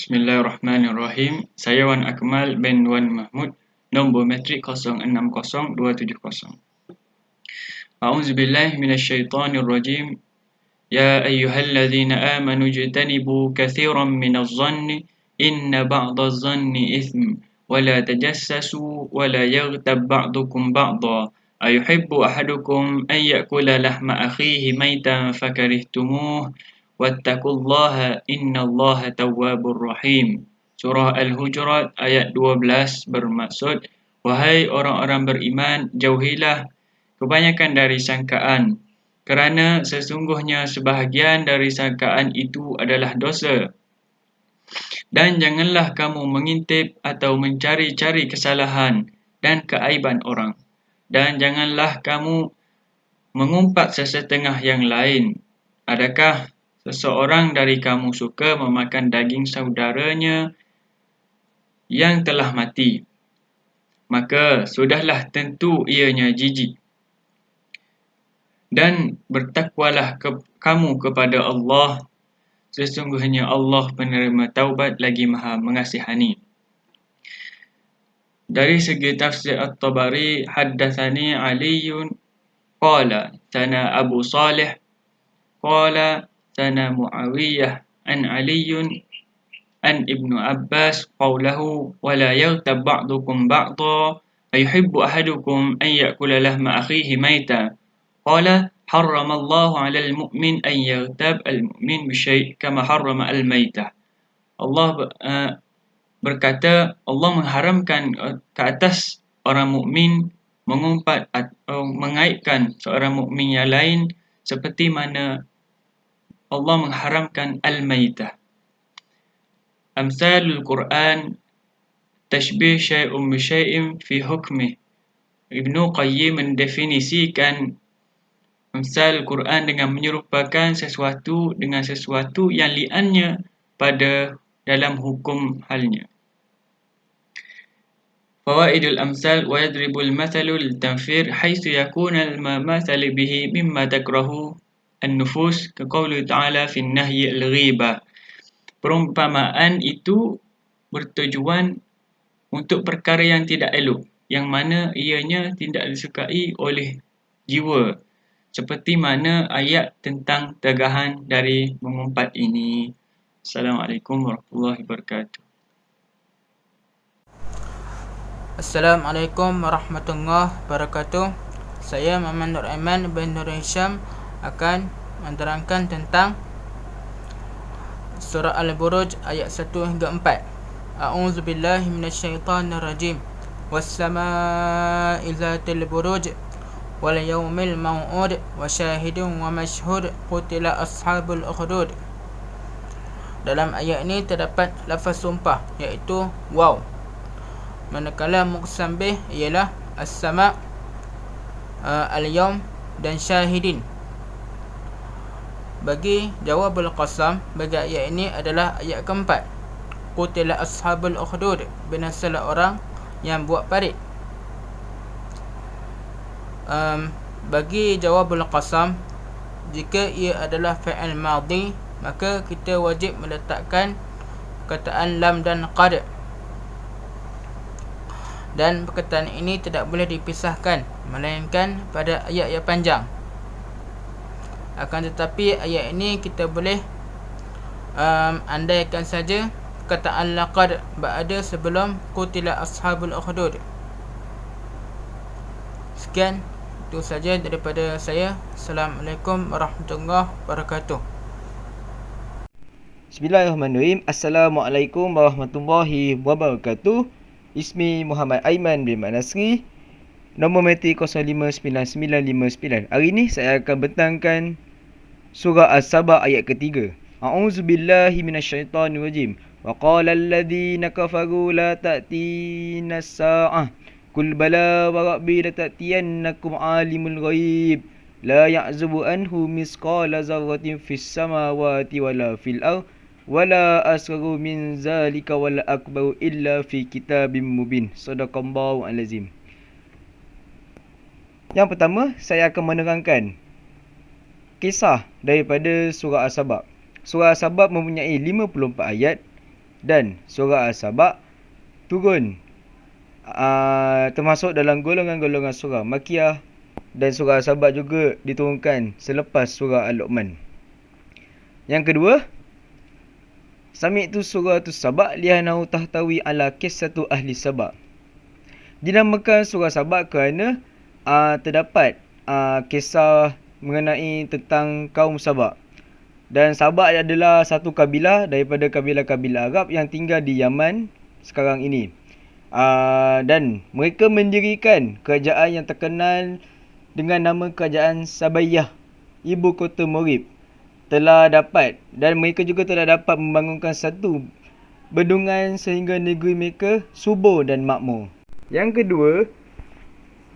Bismillahirrahmanirrahim. Saya Wan Akmal bin Wan Mahmud, nombor metrik 060270. A'udzubillahi minasyaitonirrajim. Ya ayyuhalladzina amanu ijtanibu katsiran minadh-dhanni inna ba'dadh-dhanni itsm wa la tajassasu wa la yaghtab ba'dukum ba'dha ayuhibbu ahadukum an ya'kula lahma akhihi maytan fakarihtumuh wattaqullaha innallaha tawwabur rahim. Surah Al-Hujurat ayat 12 bermaksud, wahai orang-orang beriman, jauhilah kebanyakan dari sangkaan, kerana sesungguhnya sebahagian dari sangkaan itu adalah dosa. Dan janganlah kamu mengintip atau mencari-cari kesalahan dan keaiban orang. Dan janganlah kamu mengumpat sesetengah yang lain. Adakah seseorang dari kamu suka memakan daging saudaranya yang telah mati? Maka sudahlah tentu ianya jijik. Dan bertakwalah kamu kepada Allah. Sesungguhnya Allah penerima taubat lagi maha mengasihani. Dari segi tafsir At-Tabari, haddatsani Aliyun qala sana Abu Salih qala sana Muawiyah an Aliyun an Ibnu Abbas qawlahu wa la yaghtab ba'dukum ba'dha ayuhibbu ahadukum an ya'kula lahma akhihi maytan. Qala harramallahu 'alal mu'min an yaghtab al-mu'min bi syai' kama harrama al-maitah. Allah berkata, Allah mengharamkan ke atas orang mukmin mengumpat atau mengaibkan seorang mukmin yang lain seperti mana Allah mengharamkan al-maitah. Amsalul Quran tashbih syai'un bi syai'in fi hukmih. Ibnu Qayyim mendefinisikan Amsal Quran dengan menyerupakan sesuatu dengan sesuatu yang li'annya pada dalam hukum halnya. Fawaidul amsal wa yadribul mathalu litanfir haitsu yakuna al-mathal bihi mimma takrahu an-nufus ka qawli ta'ala fi an-nahyi al-ghibah. Perumpamaan itu bertujuan untuk perkara yang tidak elok, yang mana ianya tidak disukai oleh jiwa, seperti mana ayat tentang tegahan dari mengumpat ini. Assalamualaikum warahmatullahi wabarakatuh. Assalamualaikum warahmatullahi wabarakatuh. Saya Muhammad Nur Aiman bin Nur Hisham akan menerangkan tentang surah Al-Buruj ayat 1 hingga 4. A'udzubillahi minasyaitonirrajim. Was-samaa'i dzatil buruj wal yawmil maw'ud wa syahidun wa mashhud qutila ashabul ukhdud. Dalam ayat ini terdapat lafaz sumpah, iaitu waw. Manakala muqsam bih ialah as-sama', al-yawm dan syahidin. Bagi jawabul qasam bagi ayat ini adalah ayat keempat. Qutila ashabul ukhdud, binasalah orang yang buat parit. Bagi jawabul qasam, jika ia adalah fi'il madhi, maka kita wajib meletakkan perkataan lam dan qad. Dan perkataan ini tidak boleh dipisahkan, melainkan pada ayat yang panjang. Akan tetapi ayat ini kita boleh andaikan saja perkataan laqad berada sebelum qutila ashabul ukhdud. Sekian, itu saja daripada saya. Assalamualaikum warahmatullahi wabarakatuh. Bismillahirrahmanirrahim. Assalamualaikum warahmatullahi wabarakatuh. Ismi Muhammad Aiman bin Manasri, nombor metrik 059959. Hari ini saya akan bentangkan surah As-Saba ayat ketiga. A'udzubillahi minasyaitonirrajim. Wa qala alladhina kafaru la ta'tina as-sa'ah Qul bala wa rabbi latatiyannakum alimul ghaib la ya'zubu anhu misqala zarratin fis samawati wala fil ardh wala asgharu min zalika wala akbaru illa fi kitabim mubin. Shadaqallahu al-azim. Yang pertama, saya akan menerangkan kisah daripada surah As-Sabah. Surah As-Sabah mempunyai 54 ayat dan surah As-Saba turun termasuk dalam golongan-golongan surah Makiyah, dan surah As-Saba juga diturunkan selepas surah Al-Luqman. Yang kedua, sami'tu suratus Saba li'annahu tahtawi ala qissatu ahli Saba. Dinamakan surah Saba kerana terdapat kisah mengenai tentang kaum Saba. Dan Saba adalah satu kabilah daripada kabilah-kabilah Arab yang tinggal di Yaman sekarang ini. Dan mereka mendirikan kerajaan yang terkenal dengan nama kerajaan Sabayyah, ibu kota Morib. Dan mereka juga telah dapat membangunkan satu bendungan sehingga negeri mereka subur dan makmur. Yang kedua,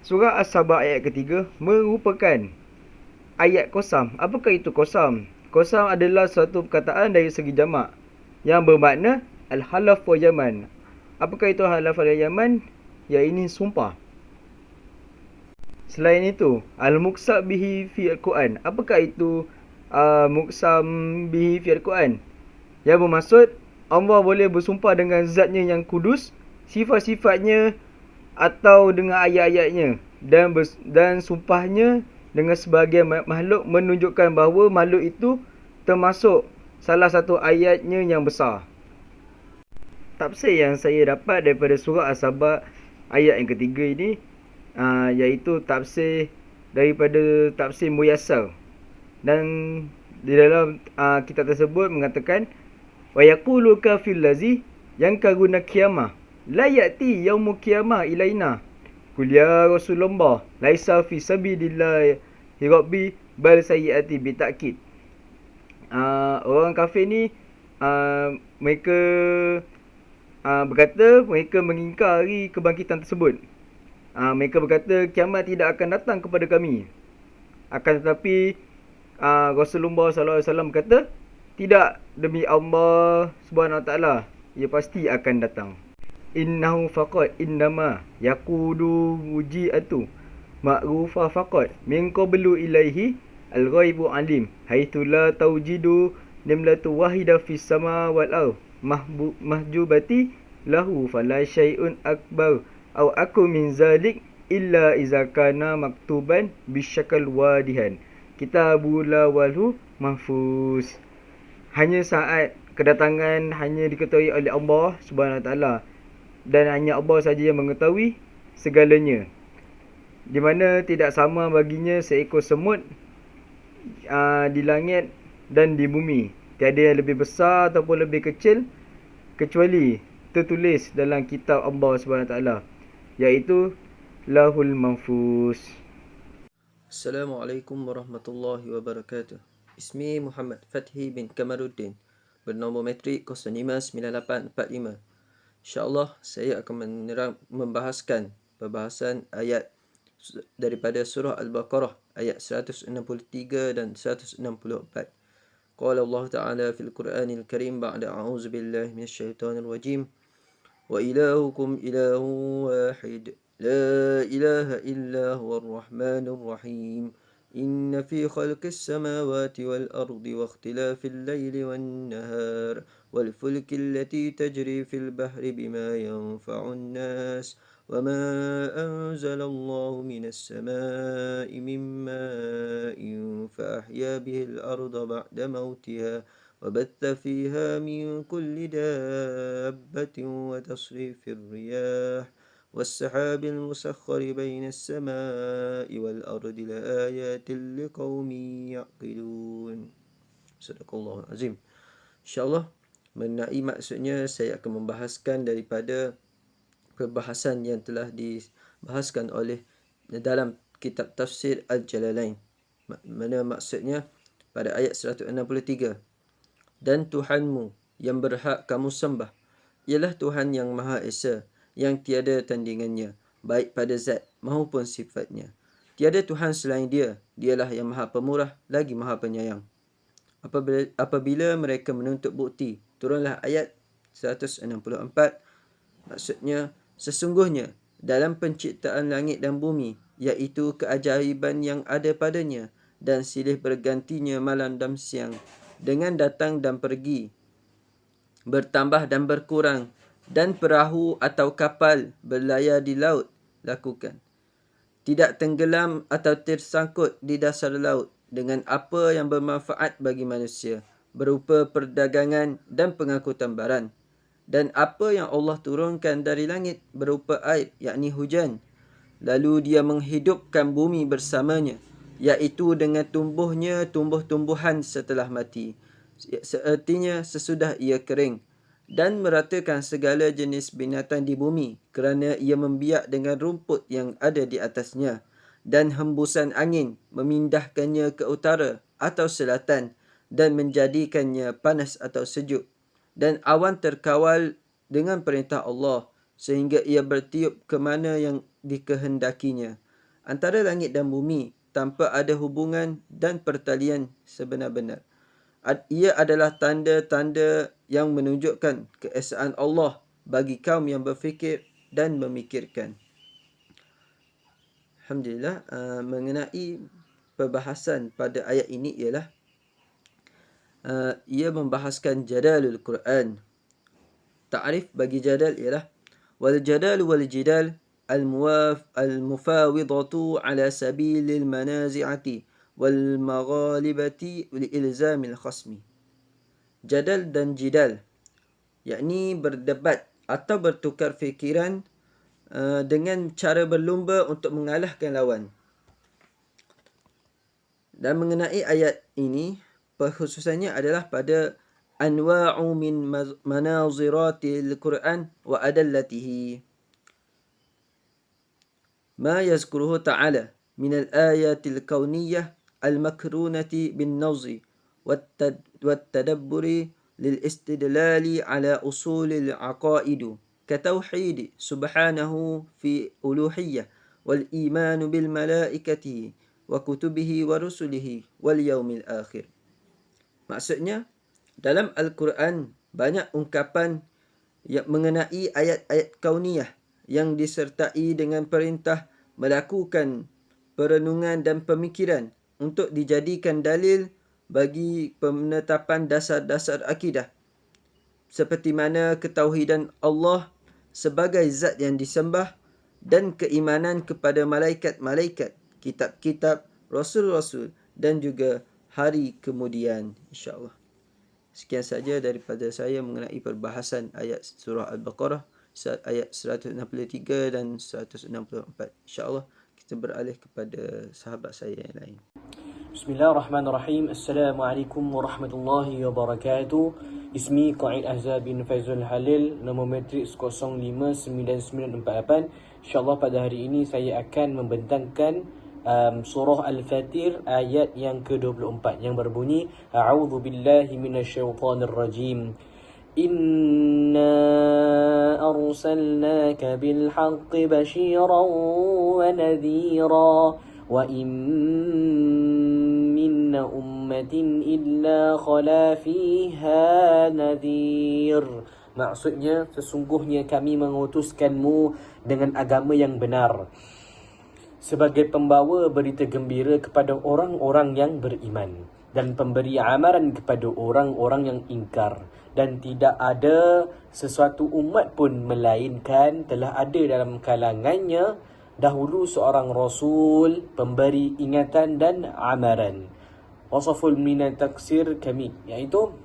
surah As-Saba ayat ketiga merupakan ayat qasam. Apakah itu qasam? Qasam adalah suatu perkataan dari segi jamak yang bermakna al-halaf wa yaman. Apakah itu halaf wa yaman? Ya, ini sumpah. Selain itu, al-muqsam bihi fi al-Quran. Apakah itu muqsam bihi fi al-Quran? Yang bermaksud Allah boleh bersumpah dengan zatnya yang kudus, sifat-sifatnya atau dengan ayat-ayatnya, dan sumpahnya dengan sebahagian makhluk menunjukkan bahawa makhluk itu termasuk salah satu ayatnya yang besar. Tafsir yang saya dapat daripada surah As-Saba ayat yang ketiga ini iaitu tafsir daripada tafsir Muyassar, dan di dalam kitab tersebut mengatakan wa yaqulu kafil lazi yang karuna qiyamah la ya'ti yaumul qiyamah ilaina qul ya rasulullah laisa fi sabilillah rabbi bal sayyati bi ta'kid. Orang kafir ni mereka berkata mereka mengingkari kebangkitan tersebut. Mereka berkata kiamat tidak akan datang kepada kami. Akan tetapi Rasulullah SAW berkata, tidak, demi Allah Subhanahu Wa Taala, ia pasti akan datang. Innahu faqad innama yaqudu wuji'atu ma'rufa faqad min qablu ilaihi al-ghaibu alim haitsu la tawjidu nimlatu wahida fis sama wal ardh mahjubati lahu fala syai'un akbar aw aku min zalik illa iza kana maktuban bisyakal wadihan kitabul walhu mahfuz. Hanya saat kedatangan hanya diketahui oleh Allah Subhanahu Wa Taala, dan hanya Allah saja yang mengetahui segalanya, di mana tidak sama baginya seekor semut di langit dan di bumi. Tiada yang lebih besar ataupun lebih kecil kecuali tertulis dalam kitab Allah Subhanahu Wa Taala, iaitu Lahul Mahfuz. Assalamualaikum warahmatullahi wabarakatuh. Ismi Muhammad Fathi bin Kamaruddin, bernombor metrik 059845. InsyaAllah saya akan membahaskan perbahasan ayat daripada surah Al-Baqarah ayat 163 dan 164. Qala Allah Ta'ala fil Qur'anil Karim ba'da a'udzu billahi minasyaitonir rajim. Wa ilahukum ilahun wahid. La ilaha illa huwar rahmanir rahim. إن في خلق السماوات والأرض واختلاف الليل والنهار والفلك التي تجري في البحر بما ينفع الناس وما أنزل الله من السماء من ماء فأحيا به الأرض بعد موتها وبث فيها من كل دابة وتصريف الرياح والسحاب المسخر بين السماء والأرض لآيات لقوم يعقلون. Sadaqallahul Azim. InsyaAllah mengenai maksudnya saya akan membahaskan daripada perbahasan yang telah dibahaskan oleh dalam kitab tafsir Al-Jalalain. Mana maksudnya pada ayat 163. Dan Tuhanmu yang berhak kamu sembah ialah Tuhan yang Maha Esa, yang tiada tandingannya, baik pada zat maupun sifatnya. Tiada Tuhan selain dia, dialah yang Maha Pemurah lagi Maha Penyayang. Apabila mereka menuntut bukti, turunlah ayat 164. Maksudnya, sesungguhnya dalam penciptaan langit dan bumi, iaitu keajaiban yang ada padanya, dan silih bergantinya malam dan siang, dengan datang dan pergi bertambah dan berkurang, dan perahu atau kapal berlayar di laut lakukan. Tidak tenggelam atau tersangkut di dasar laut dengan apa yang bermanfaat bagi manusia, berupa perdagangan dan pengangkutan barang. Dan apa yang Allah turunkan dari langit berupa air, yakni hujan. Lalu dia menghidupkan bumi bersamanya, iaitu dengan tumbuhnya tumbuh-tumbuhan setelah mati, seertinya sesudah ia kering, dan meratakan segala jenis binatang di bumi kerana ia membiak dengan rumput yang ada di atasnya, dan hembusan angin memindahkannya ke utara atau selatan dan menjadikannya panas atau sejuk, dan awan terkawal dengan perintah Allah sehingga ia bertiup ke mana yang dikehendakinya antara langit dan bumi tanpa ada hubungan dan pertalian sebenar-benar. Ia adalah tanda-tanda yang menunjukkan keesaan Allah bagi kaum yang berfikir dan memikirkan. Alhamdulillah, mengenai perbahasan pada ayat ini ialah ia membahaskan jadalul Quran. Ta'rif bagi jadal ialah wal jadal wal jidal al-mufawidatu ala sabilil manazi'ati wal maghalibati li ilzamil khasmi. Jadal dan jidal, yakni berdebat atau bertukar fikiran dengan cara berlumba untuk mengalahkan lawan. Dan mengenai ayat ini, perkhususannya adalah pada anwa'u min manaziratil Quran wa adallatihi. Ma yazkuruhu ta'ala min al-ayatil kauniyah al-makrunati bin nawzi والتدبر للاستدلال على أصول العقائد كتوحيد سبحانه في ألوهية والإيمان بالملائكة وكتبه ورسله واليوم الآخر. Maksudnya, dalam Al-Quran banyak ungkapan yang mengenai ayat-ayat kauniyah yang disertai dengan perintah melakukan perenungan dan pemikiran untuk dijadikan dalil bagi penetapan dasar-dasar akidah, seperti mana ketauhidan Allah sebagai zat yang disembah dan keimanan kepada malaikat-malaikat, kitab-kitab, rasul-rasul dan juga hari kemudian, insya-Allah. Sekian saja daripada saya mengenai perbahasan ayat surah Al-Baqarah ayat 163 dan 164. Insya-Allah kita beralih kepada sahabat saya yang lain. Bismillahirrahmanirrahim. Assalamualaikum warahmatullahi wabarakatuh. Ismi Qaid Ahzab bin Faizul Halil, nombor matriks 059948. InsyaAllah pada hari ini saya akan membentangkan surah Al-Fatir ayat yang ke-24 yang berbunyi A'udzu billahi minasyaitonir rajim. Inna arsalnaka bil haqqi basyiran wa nadhira wa min ummatin illa khala fiha nadhir. Maksudnya, sesungguhnya kami mengutuskanmu dengan agama yang benar sebagai pembawa berita gembira kepada orang-orang yang beriman dan pemberi amaran kepada orang-orang yang ingkar. Dan tidak ada sesuatu umat pun melainkan telah ada dalam kalangannya dahulu seorang Rasul, pemberi ingatan dan amaran. Wasaful minat taksir kami, iaitu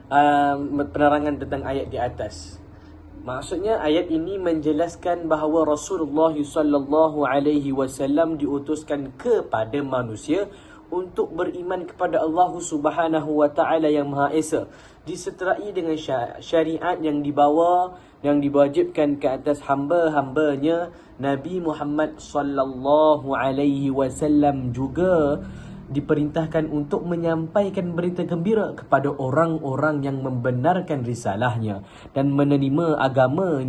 penerangan tentang ayat di atas. Maksudnya ayat ini menjelaskan bahawa Rasulullah SAW diutuskan kepada manusia untuk beriman kepada Allah Subhanahu wa taala yang Maha Esa, disertai dengan syariat yang dibawa, yang diwajibkan ke atas hamba-hambanya. Nabi Muhammad sallallahu alaihi wasallam juga diperintahkan untuk menyampaikan berita gembira kepada orang-orang yang membenarkan risalahnya dan menerima agama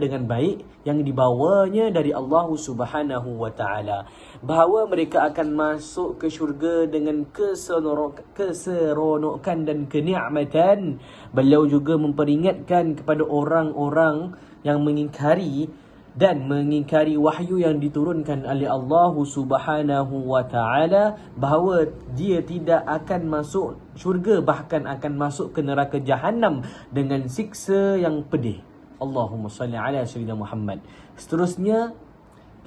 dengan baik yang dibawanya dari Allah Subhanahu wa taala, bahawa mereka akan masuk ke syurga dengan keseronokan dan kenikmatan. Beliau juga memperingatkan kepada orang-orang yang mengingkari dan mengingkari wahyu yang diturunkan oleh Allah Subhanahu wa taala, bahawa dia tidak akan masuk syurga, bahkan akan masuk ke neraka Jahannam dengan siksa yang pedih. Allahumma salli ala sayyidina Muhammad. Seterusnya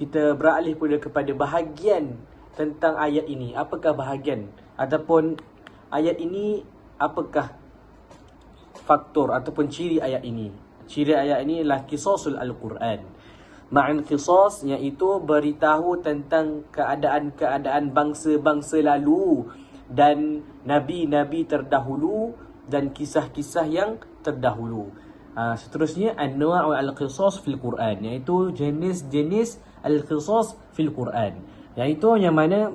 kita beralih pula kepada bahagian tentang ayat ini. Apakah bahagian ataupun ayat ini, apakah faktor ataupun ciri ayat ini? Ciri ayat ini adalah qisasul Al-Quran. Ma'an qisas, iaitu beritahu tentang keadaan-keadaan bangsa-bangsa lalu dan nabi-nabi terdahulu dan kisah-kisah yang terdahulu. Seterusnya anwa' al-qisas fil Quran, iaitu jenis-jenis al-qisas fil Quran, iaitu yang mana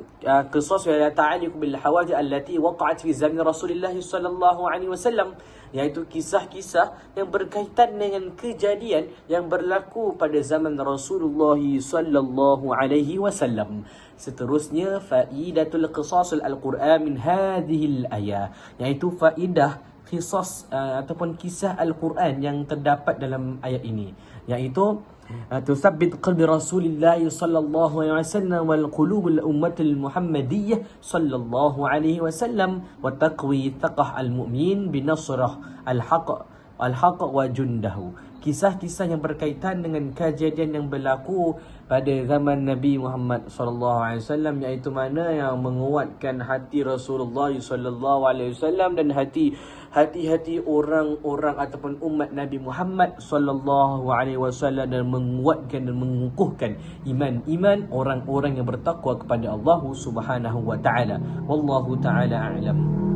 qisas yang ta'alliq bil hawadith allati waqa'at fi zaman Rasulullah sallallahu alaihi wasallam, iaitu kisah-kisah yang berkaitan dengan kejadian yang berlaku pada zaman Rasulullah sallallahu alaihi wasallam. Seterusnya faidatul qisasul al-Quran min hadhihi al-ayah, iaitu faedah qisas ataupun kisah Al-Quran yang terdapat dalam ayat ini, iaitu تثبت قلب رسول الله صلى الله عليه وسلم والقلوب الأمة المحمدية صلى الله عليه وسلم وتقوي ثقة المؤمن بنصره الحق وجنده. Kisah-kisah yang berkaitan dengan kejadian yang berlaku pada zaman Nabi Muhammad sallallahu alaihi wasallam, iaitu mana yang menguatkan hati Rasulullah sallallahu alaihi wasallam dan hati-hati orang-orang ataupun umat Nabi Muhammad sallallahu alaihi wasallam, dan menguatkan dan mengukuhkan iman orang-orang yang bertakwa kepada Allah Subhanahu wa taala. Wallahu taala a'lam.